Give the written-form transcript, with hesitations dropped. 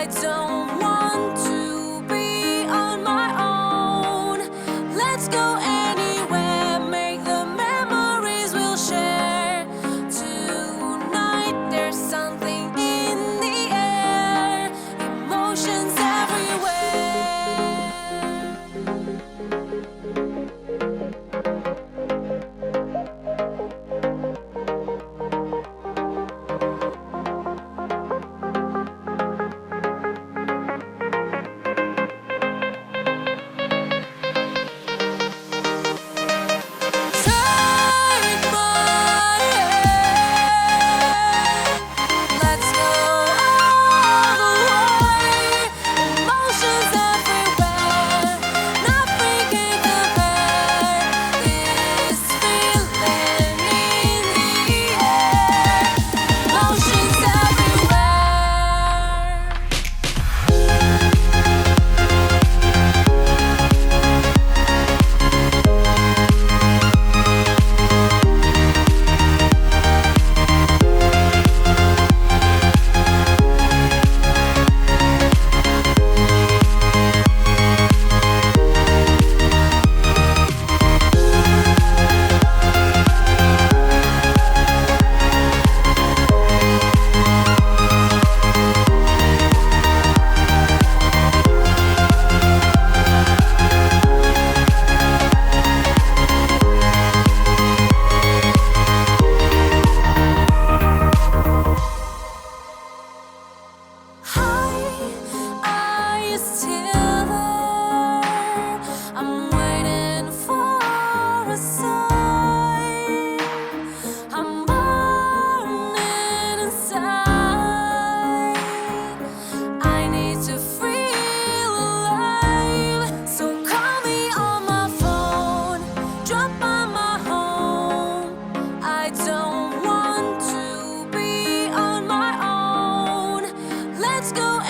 I don't want to be on my own. Let's go anywhere, make the memories we'll share. Tonight there's something in the air, emotions everywhere. Take my hand, let's go all the way. Emotions everywhere, nothing can compare. This feeling in the air, emotions everywhere. Are you still there? I'm waiting for a sign. I'm burning inside. I need to feel alive. So call me on my phone, drop by my home. I don't want to be on my own. Let's go